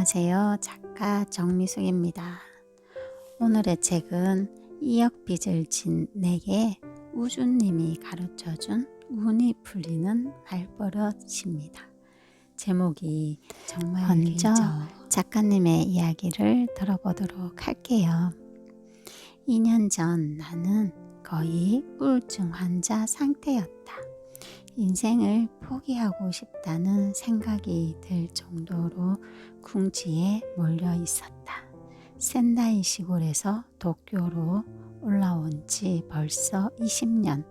안녕하세요. 작가 정미숙입니다. 오늘의 책은 2억 빚을 진 내게 우주님이 가르쳐준 운이 풀리는 말버릇입니다. 제목이 정말 먼저 길죠. 작가님의 이야기를 들어보도록 할게요. 2년 전 나는 거의 우울증 환자 상태였다. 인생을 포기하고 싶다는 생각이 들 정도로 궁지에 몰려 있었다. 센다이 시골에서 도쿄로 올라온 지 벌써 20년.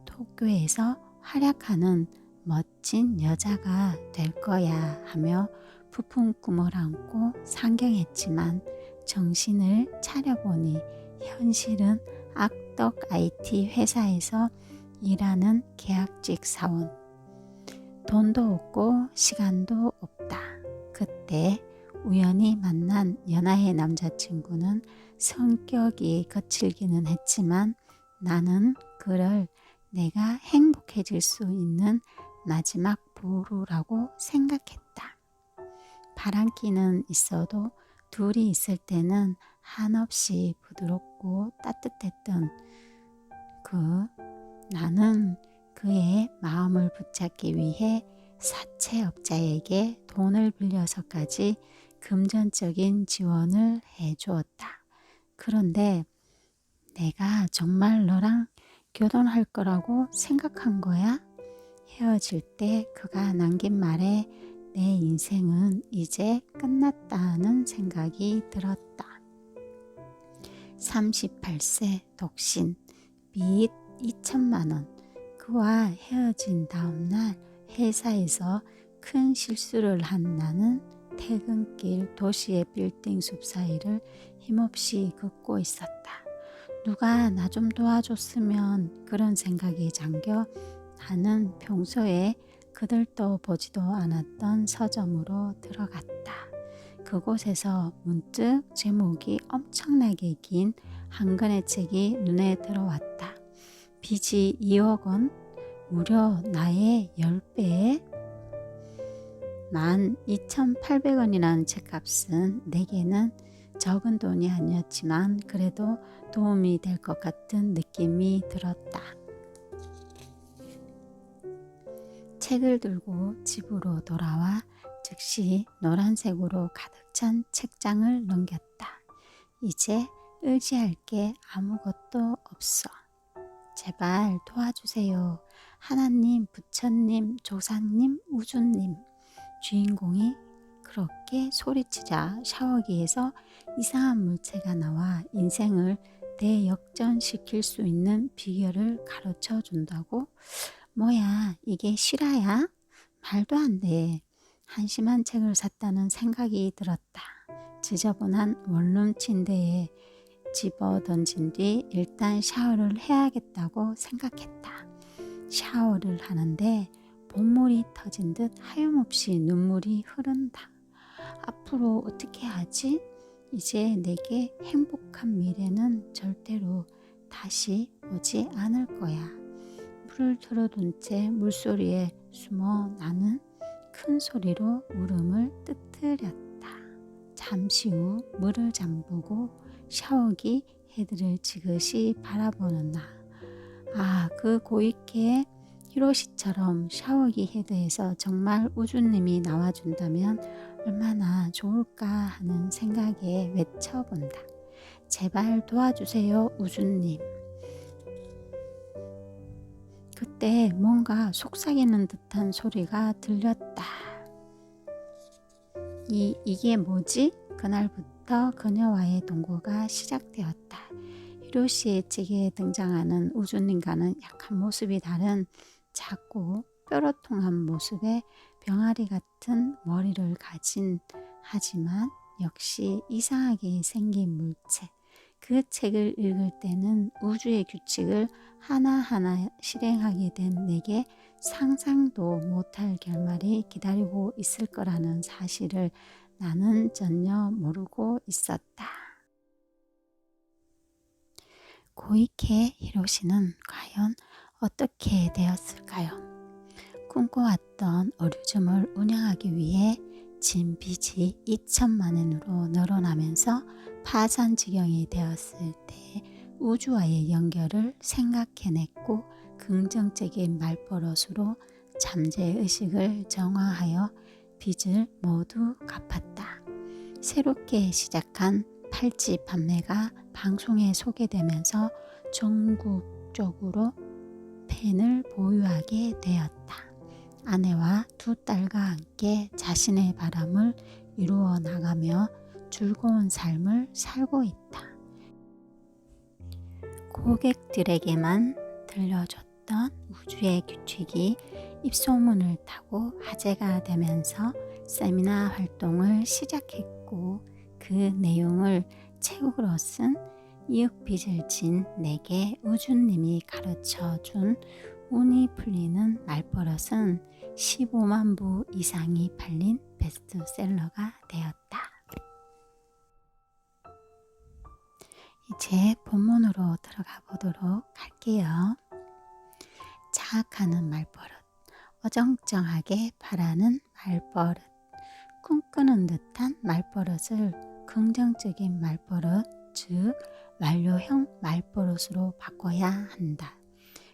도쿄에서 활약하는 멋진 여자가 될 거야 하며 부푼 꿈을 안고 상경했지만 정신을 차려보니 현실은 악덕 IT 회사에서 일하는 계약직 사원. 돈도 없고 시간도 없다. 그때 우연히 만난 연하의 남자친구는 성격이 거칠기는 했지만 나는 그를 내가 행복해질 수 있는 마지막 보루라고 생각했다. 바람기는 있어도 둘이 있을 때는 한없이 부드럽고 따뜻했던 나는 그의 마음을 붙잡기 위해 사채업자에게 돈을 빌려서까지 금전적인 지원을 해주었다. 그런데 내가 정말 너랑 결혼할 거라고 생각한 거야? 헤어질 때 그가 남긴 말에 내 인생은 이제 끝났다는 생각이 들었다. 38세 독신, 빚 2천만 원. 그와 헤어진 다음날 회사에서 큰 실수를 한 나는 퇴근길 도시의 빌딩 숲 사이를 힘없이 걷고 있었다. 누가 나 좀 도와줬으면 그런 생각이 잠겨 나는 평소에 그들도 보지도 않았던 서점으로 들어갔다. 그곳에서 문득 제목이 엄청나게 긴 한 권의 책이 눈에 들어왔다. 빚이 2억 원, 무려 나의 10배에 12,800원이라는 책값은 내게는 적은 돈이 아니었지만 그래도 도움이 될 것 같은 느낌이 들었다. 책을 들고 집으로 돌아와 즉시 노란색으로 가득 찬 책장을 넘겼다. 이제 의지할 게 아무것도 없어. 제발 도와주세요. 하나님, 부처님, 조상님, 우주님. 주인공이 그렇게 소리치자 샤워기에서 이상한 물체가 나와 인생을 대역전시킬 수 있는 비결을 가르쳐 준다고? 뭐야, 이게 실화야? 말도 안 돼. 한심한 책을 샀다는 생각이 들었다. 지저분한 원룸 침대에 집어 던진 뒤 일단 샤워를 해야겠다고 생각했다. 샤워를 하는데 본물이 터진 듯 하염없이 눈물이 흐른다. 앞으로 어떻게 하지? 이제 내게 행복한 미래는 절대로 다시 오지 않을 거야. 물을 틀어둔 채 물소리에 숨어 나는 큰 소리로 울음을 뜨뜨렸다. 잠시 후 물을 잠그고 샤워기 헤드를 지그시 바라보는 나. 그 고이케 히로시처럼 샤워기 헤드에서 정말 우주님이 나와준다면 얼마나 좋을까 하는 생각에 외쳐본다. 제발 도와주세요, 우주님. 그때 뭔가 속삭이는 듯한 소리가 들렸다. 이게 뭐지? 그날부터 그녀와의 동거가 시작되었다. 히로시의 책에 등장하는 우주님과는 약간 모습이 다른 작고 뾰로통한 모습의 병아리 같은 머리를 가진 하지만 역시 이상하게 생긴 물체. 그 책을 읽을 때는 우주의 규칙을 하나하나 실행하게 된 내게 상상도 못할 결말이 기다리고 있을 거라는 사실을 나는 전혀 모르고 있었다. 고이케 히로시는 과연 어떻게 되었을까요? 꿈꿔왔던 어류점을 운영하기 위해 진 빚이 2천만 엔으로 늘어나면서 파산 지경이 되었을 때 우주와의 연결을 생각해냈고 긍정적인 말버릇으로 잠재의식을 정화하여 빚을 모두 갚았다. 새롭게 시작한 팔찌 판매가 방송에 소개되면서 전국적으로 팬을 보유하게 되었다. 아내와 두 딸과 함께 자신의 바람을 이루어 나가며 즐거운 삶을 살고 있다. 고객들에게만 들려줬던 우주의 규칙이 입소문을 타고 화제가 되면서 세미나 활동을 시작했고 그 내용을 책으로 쓴 이윽빚을 진 내게 우주님이 가르쳐준 운이 풀리는 말버릇은 15만 부 이상이 팔린 베스트셀러가 되었다. 이제 본문으로 들어가 보도록 할게요. 자학하는 말버릇, 어정쩡하게 바라는 말버릇, 꿈꾸는 듯한 말버릇을 긍정적인 말버릇, 즉 완료형 말버릇으로 바꿔야 한다.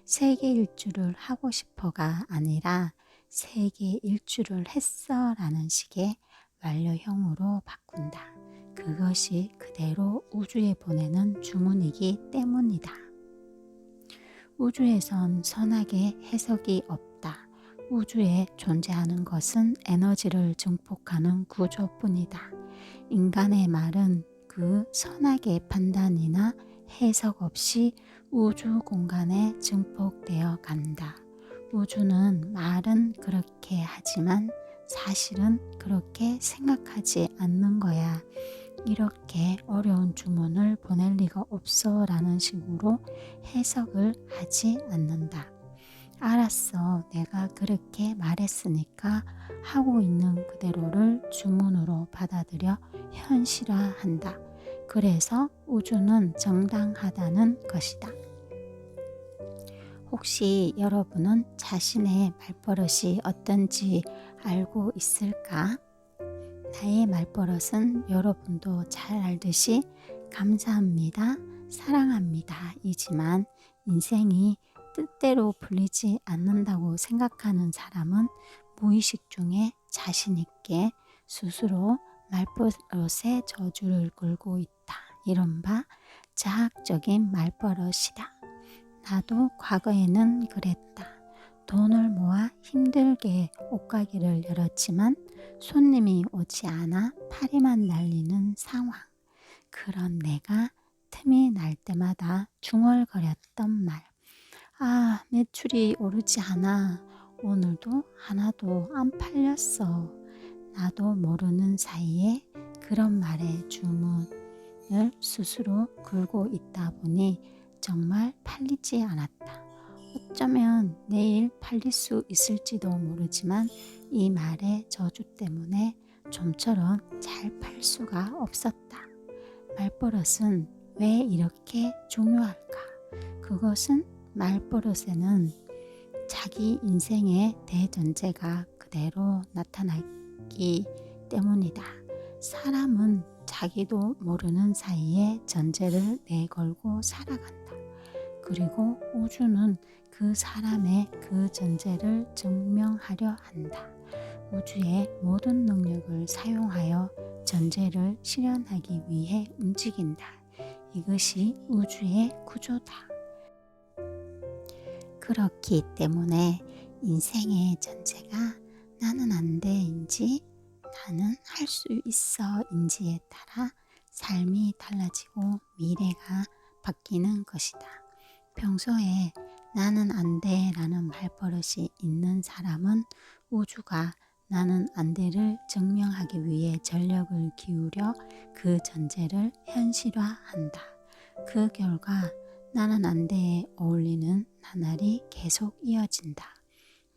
세계 일주를 하고 싶어가 아니라 세계 일주를 했어 라는 식의 완료형으로 바꾼다. 그것이 그대로 우주에 보내는 주문이기 때문이다. 우주에선 선악의 해석이 없다. 우주에 존재하는 것은 에너지를 증폭하는 구조뿐이다. 인간의 말은 그 선악의 판단이나 해석 없이 우주 공간에 증폭되어 간다. 우주는 말은 그렇게 하지만 사실은 그렇게 생각하지 않는 거야. 이렇게 어려운 주문을 보낼 리가 없어 라는 식으로 해석을 하지 않는다. 알았어, 내가 그렇게 말했으니까 하고 있는 그대로를 주문으로 받아들여 현실화한다. 그래서 우주는 정당하다는 것이다. 혹시 여러분은 자신의 말버릇이 어떤지 알고 있을까? 나의 말버릇은 여러분도 잘 알듯이 감사합니다, 사랑합니다 이지만 인생이 뜻대로 풀리지 않는다고 생각하는 사람은 무의식 중에 자신 있게 스스로 말버릇의 저주를 걸고 있다. 이른바 자학적인 말버릇이다. 나도 과거에는 그랬다. 돈을 모아 힘들게 옷가게를 열었지만 손님이 오지 않아 파리만 날리는 상황. 그런 내가 틈이 날 때마다 중얼거렸던 말. 아, 매출이 오르지 않아. 오늘도 하나도 안 팔렸어. 나도 모르는 사이에 그런 말에 주문을 스스로 걸고 있다 보니 정말 팔리지 않았다. 어쩌면 내일 팔릴 수 있을지도 모르지만 이 말의 저주 때문에 좀처럼 잘 팔 수가 없었다. 말버릇은 왜 이렇게 중요할까? 그것은 말버릇에는 자기 인생의 대전제가 그대로 나타나기 때문이다. 사람은 자기도 모르는 사이에 전제를 내걸고 살아간다. 그리고 우주는 그 사람의 그 전제를 증명하려 한다. 우주의 모든 능력을 사용하여 전제를 실현하기 위해 움직인다. 이것이 우주의 구조다. 그렇기 때문에 인생의 전제가 나는 안 돼인지 나는 할 수 있어 인지에 따라 삶이 달라지고 미래가 바뀌는 것이다. 평소에 나는 안 돼 라는 말버릇이 있는 사람은 우주가 나는 안 돼를 증명하기 위해 전력을 기울여 그 전제를 현실화한다. 그 결과 나는 안 돼에 어울리는 나날이 계속 이어진다.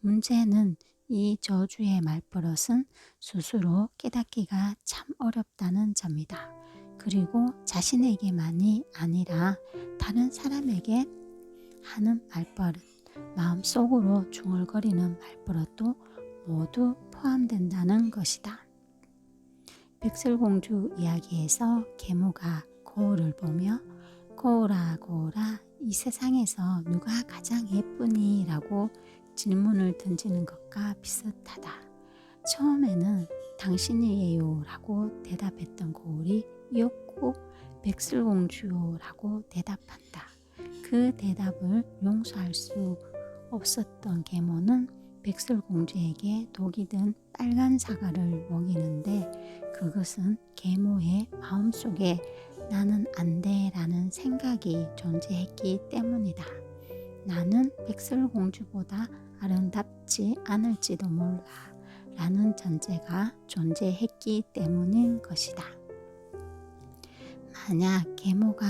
문제는 이 저주의 말버릇은 스스로 깨닫기가 참 어렵다는 점이다. 그리고 자신에게만이 아니라 다른 사람에게 하는 말버릇, 마음속으로 중얼거리는 말버릇도 모두 포함된다는 것이다. 백설공주 이야기에서 계모가 거울을 보며 거울아 거울아 이 세상에서 누가 가장 예쁘니? 라고 질문을 던지는 것과 비슷하다. 처음에는 당신이에요 라고 대답했던 거울이 이었고 백설공주요 라고 대답한다. 그 대답을 용서할 수 없었던 계모는 백설공주에게 독이 든 빨간 사과를 먹이는데 그것은 계모의 마음속에 나는 안 돼 라는 생각이 존재했기 때문이다. 나는 백설공주보다 아름답지 않을지도 몰라 라는 전제가 존재했기 때문인 것이다. 만약 계모가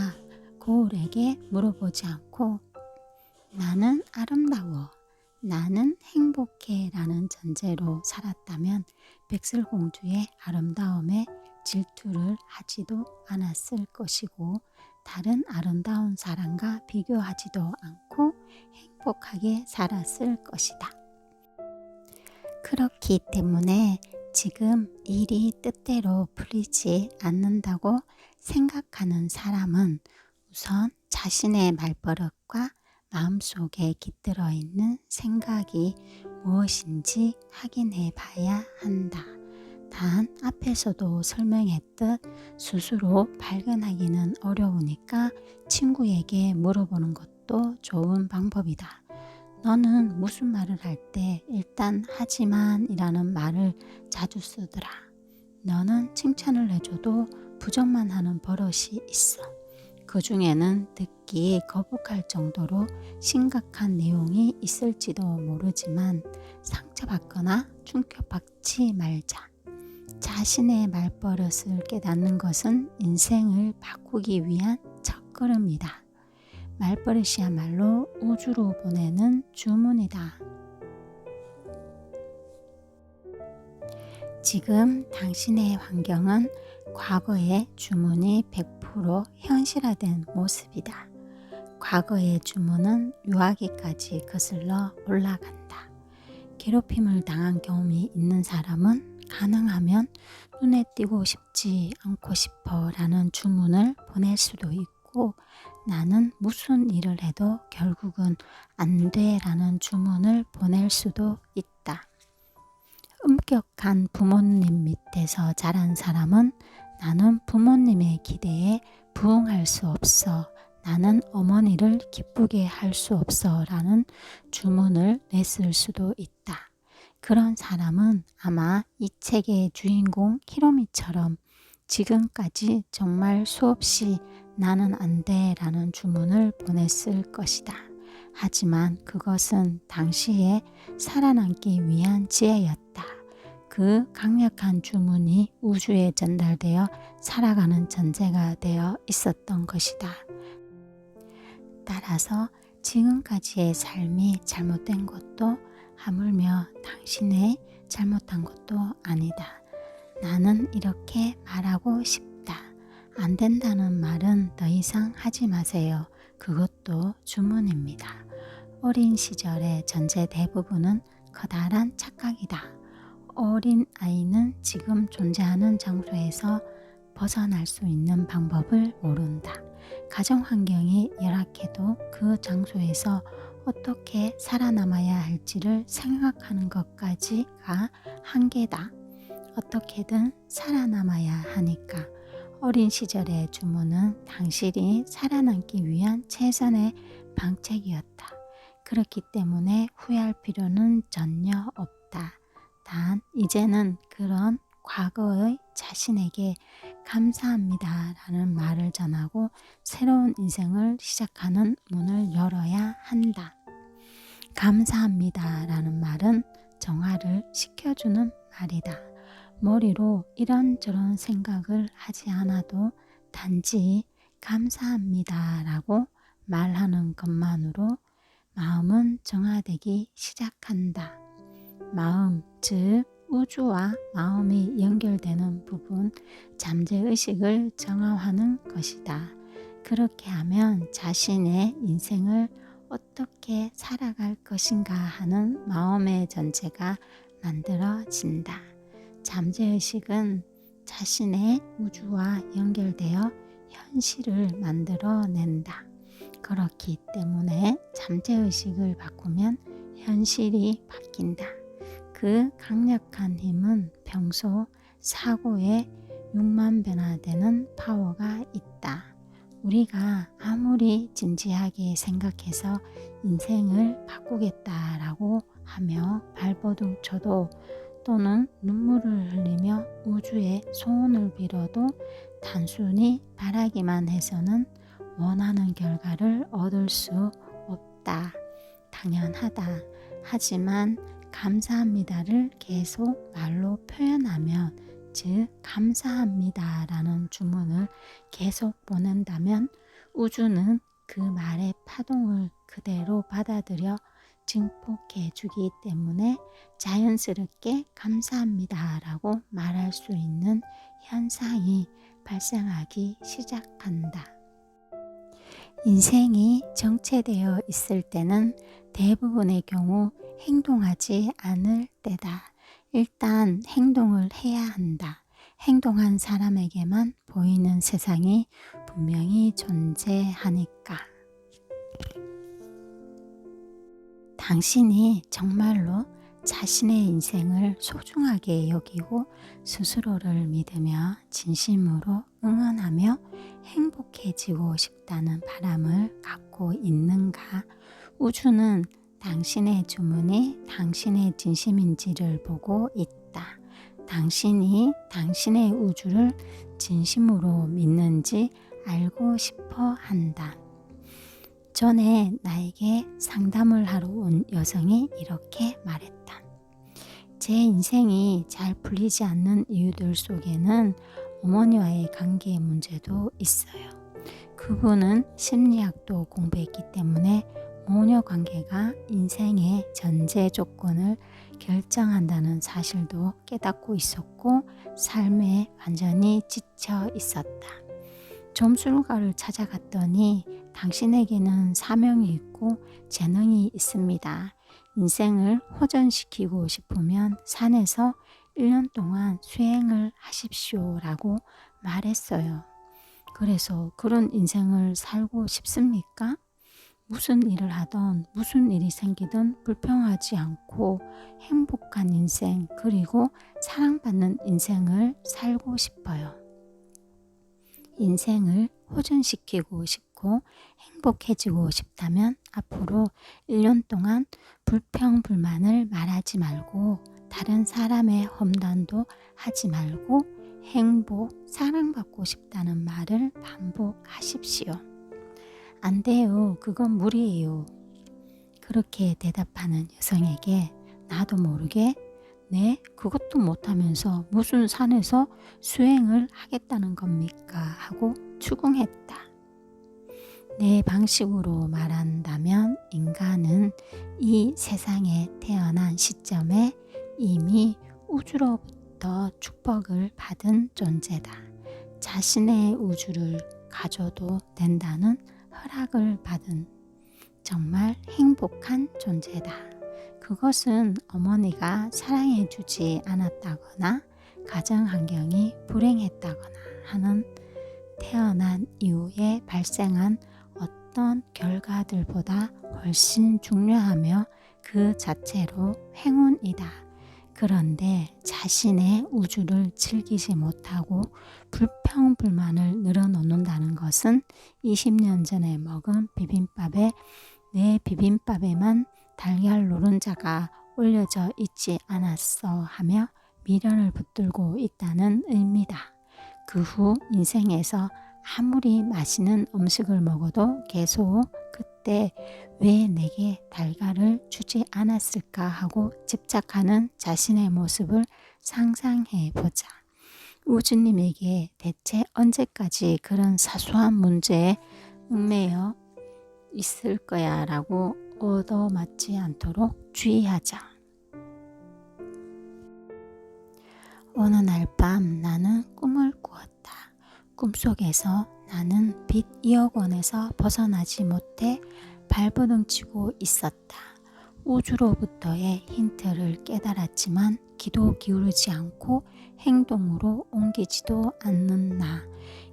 거울에게 물어보지 않고 나는 아름다워, 나는 행복해 라는 전제로 살았다면 백설공주의 아름다움에 질투를 하지도 않았을 것이고 다른 아름다운 사람과 비교하지도 않고 행복하게 살았을 것이다. 그렇기 때문에 지금 일이 뜻대로 풀리지 않는다고 생각하는 사람은 우선 자신의 말버릇과 마음속에 깃들어 있는 생각이 무엇인지 확인해 봐야 한다. 단 앞에서도 설명했듯 스스로 발견하기는 어려우니까 친구에게 물어보는 것도 좋은 방법이다. 너는 무슨 말을 할 때 일단 하지만 이라는 말을 자주 쓰더라. 너는 칭찬을 해줘도 부정만 하는 버릇이 있어. 그 중에는 듣기 거북할 정도로 심각한 내용이 있을지도 모르지만 상처받거나 충격받지 말자. 자신의 말버릇을 깨닫는 것은 인생을 바꾸기 위한 첫걸음이다. 말버릇이야말로 우주로 보내는 주문이다. 지금 당신의 환경은 과거의 주문이 100% 현실화된 모습이다. 과거의 주문은 유아기까지 거슬러 올라간다. 괴롭힘을 당한 경험이 있는 사람은 가능하면 눈에 띄고 싶지 않고 싶어 라는 주문을 보낼 수도 있고 나는 무슨 일을 해도 결국은 안 돼 라는 주문을 보낼 수도 있다. 엄격한 부모님 밑에서 자란 사람은 나는 부모님의 기대에 부응할 수 없어. 나는 어머니를 기쁘게 할 수 없어 라는 주문을 냈을 수도 있다. 그런 사람은 아마 이 책의 주인공 히로미처럼 지금까지 정말 수없이 나는 안 돼 라는 주문을 보냈을 것이다. 하지만 그것은 당시에 살아남기 위한 지혜였다. 그 강력한 주문이 우주에 전달되어 살아가는 전제가 되어 있었던 것이다. 따라서 지금까지의 삶이 잘못된 것도 하물며 당신의 잘못한 것도 아니다. 나는 이렇게 말하고 싶다. 안 된다는 말은 더 이상 하지 마세요. 그것도 주문입니다. 어린 시절의 전제 대부분은 커다란 착각이다. 어린 아이는 지금 존재하는 장소에서 벗어날 수 있는 방법을 모른다. 가정 환경이 열악해도 그 장소에서 어떻게 살아남아야 할지를 생각하는 것까지가 한계다. 어떻게든 살아남아야 하니까. 어린 시절의 주문은 당신이 살아남기 위한 최선의 방책이었다. 그렇기 때문에 후회할 필요는 전혀 없다. 단 이제는 그런 과거의 자신에게 감사합니다 라는 말을 전하고 새로운 인생을 시작하는 문을 열어야 한다. 감사합니다 라는 말은 정화를 시켜주는 말이다. 머리로 이런저런 생각을 하지 않아도 단지 감사합니다 라고 말하는 것만으로 마음은 정화되기 시작한다. 마음, 즉 우주와 마음이 연결되는 부분, 잠재의식을 정화하는 것이다. 그렇게 하면 자신의 인생을 어떻게 살아갈 것인가 하는 마음의 전제가 만들어진다. 잠재의식은 자신의 우주와 연결되어 현실을 만들어낸다. 그렇기 때문에 잠재의식을 바꾸면 현실이 바뀐다. 그 강력한 힘은 평소 사고에 6만 변화되는 파워가 있다. 우리가 아무리 진지하게 생각해서 인생을 바꾸겠다라고 하며 발버둥 쳐도 또는 눈물을 흘리며 우주에 소원을 빌어도 단순히 바라기만 해서는 원하는 결과를 얻을 수 없다. 당연하다. 하지만 감사합니다를 계속 말로 표현하면, 즉 감사합니다라는 주문을 계속 보낸다면 우주는 그 말의 파동을 그대로 받아들여 증폭해 주기 때문에 자연스럽게 감사합니다라고 말할 수 있는 현상이 발생하기 시작한다. 인생이 정체되어 있을 때는 대부분의 경우 행동하지 않을 때다. 일단 행동을 해야 한다. 행동한 사람에게만 보이는 세상이 분명히 존재하니까. 당신이 정말로 자신의 인생을 소중하게 여기고 스스로를 믿으며 진심으로 응원하며 행복해지고 싶다는 바람을 갖고 있는가? 우주는 당신의 주문이 당신의 진심인지를 보고 있다. 당신이 당신의 우주를 진심으로 믿는지 알고 싶어 한다. 전에 나에게 상담을 하러 온 여성이 이렇게 말했다. 제 인생이 잘 풀리지 않는 이유들 속에는 어머니와의 관계의 문제도 있어요. 그분은 심리학도 공부했기 때문에 모녀 관계가 인생의 전제 조건을 결정한다는 사실도 깨닫고 있었고 삶에 완전히 지쳐 있었다. 점술가를 찾아갔더니 당신에게는 사명이 있고 재능이 있습니다. 인생을 호전시키고 싶으면 산에서 1년 동안 수행을 하십시오 라고 말했어요. 그래서 그런 인생을 살고 싶습니까? 무슨 일을 하던 무슨 일이 생기든 불평하지 않고 행복한 인생, 그리고 사랑받는 인생을 살고 싶어요. 인생을 호전시키고 싶고 행복해지고 싶다면 앞으로 1년 동안 불평, 불만을 말하지 말고 다른 사람의 험담도 하지 말고 행복, 사랑받고 싶다는 말을 반복하십시오. 안 돼요. 그건 무리예요. 그렇게 대답하는 여성에게 나도 모르게 네, 그것도 못하면서 무슨 산에서 수행을 하겠다는 겁니까? 하고 추궁했다. 내 방식으로 말한다면 인간은 이 세상에 태어난 시점에 이미 우주로부터 축복을 받은 존재다. 자신의 우주를 가져도 된다는 허락을 받은 정말 행복한 존재다. 그것은 어머니가 사랑해주지 않았다거나 가정 환경이 불행했다거나 하는 태어난 이후에 발생한 어떤 결과들보다 훨씬 중요하며 그 자체로 행운이다. 그런데 자신의 우주를 즐기지 못하고 불평불만을 늘어놓는다는 것은 20년 전에 먹은 비빔밥에 내 비빔밥에만 달걀 노른자가 올려져 있지 않았어 하며 미련을 붙들고 있다는 의미다. 그 후 인생에서 아무리 맛있는 음식을 먹어도 계속 그때 왜 내게 달걀을 주지 않았을까 하고 집착하는 자신의 모습을 상상해 보자. 우주님에게 대체 언제까지 그런 사소한 문제에 얽매여 있을 거야 라고 얻어맞지 않도록 주의하자. 어느 날 밤 나는 꿈을 꾸었다. 꿈속에서 나는 빚 2억 원에서 벗어나지 못해 발버둥치고 있었다. 우주로부터의 힌트를 깨달았지만 기도 기울이지 않고 행동으로 옮기지도 않는 나.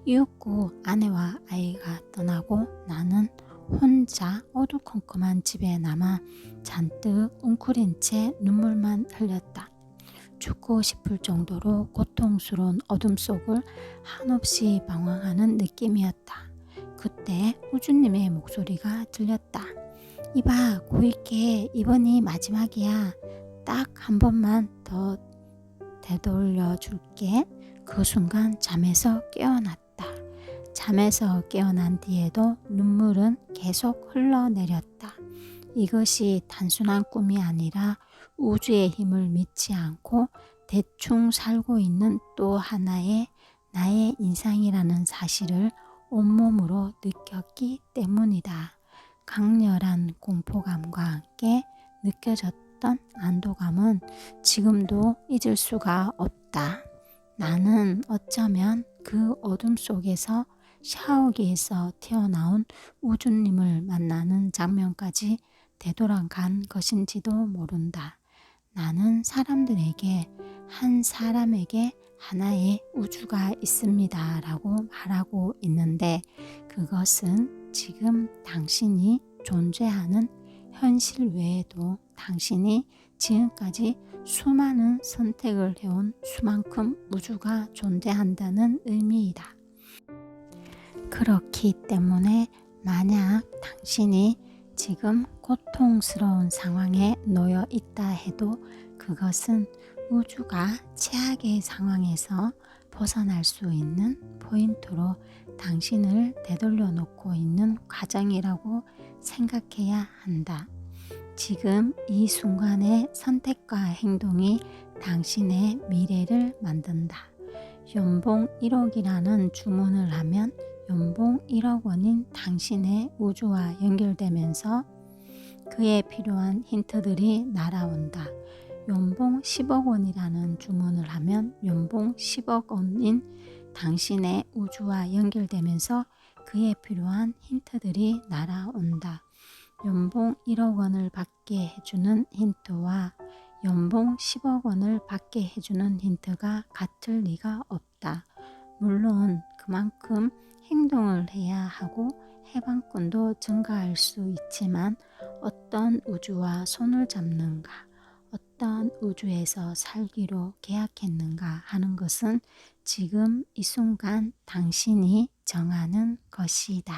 이윽고 아내와 아이가 떠나고 나는 혼자 어두컴컴한 집에 남아 잔뜩 웅크린 채 눈물만 흘렸다. 죽고 싶을 정도로 고통스러운 어둠 속을 한없이 방황하는 느낌이었다. 그때 우주님의 목소리가 들렸다. 이봐, 고있게 이번이 마지막이야. 딱 한 번만 더 되돌려 줄게. 그 순간 잠에서 깨어났다. 잠에서 깨어난 뒤에도 눈물은 계속 흘러내렸다. 이것이 단순한 꿈이 아니라 우주의 힘을 믿지 않고 대충 살고 있는 또 하나의 나의 인상이라는 사실을 온몸으로 느꼈기 때문이다. 강렬한 공포감과 함께 느껴졌던 안도감은 지금도 잊을 수가 없다. 나는 어쩌면 그 어둠 속에서 샤워기에서 튀어나온 우주님을 만나는 장면까지 되돌아간 것인지도 모른다. 나는 사람들에게 한 사람에게 하나의 우주가 있습니다 라고 말하고 있는데 그것은 지금 당신이 존재하는 현실 외에도 당신이 지금까지 수많은 선택을 해온 수만큼 우주가 존재한다는 의미이다. 그렇기 때문에 만약 당신이 지금 고통스러운 상황에 놓여 있다 해도 그것은 우주가 최악의 상황에서 벗어날 수 있는 포인트로 당신을 되돌려 놓고 있는 과정이라고 생각해야 한다. 지금 이 순간의 선택과 행동이 당신의 미래를 만든다. 연봉 1억이라는 주문을 하면 연봉 1억 원인 당신의 우주와 연결되면서 그에 필요한 힌트들이 날아온다. 연봉 10억 원이라는 주문을 하면 연봉 10억 원인 당신의 우주와 연결되면서 그에 필요한 힌트들이 날아온다. 연봉 1억 원을 받게 해주는 힌트와 연봉 10억 원을 받게 해주는 힌트가 같을 리가 없다. 물론 그만큼 행동을 해야 하고 해방권도 증가할 수 있지만 어떤 우주와 손을 잡는가, 어떤 우주에서 살기로 계약했는가 하는 것은 지금 이 순간 당신이 정하는 것이다.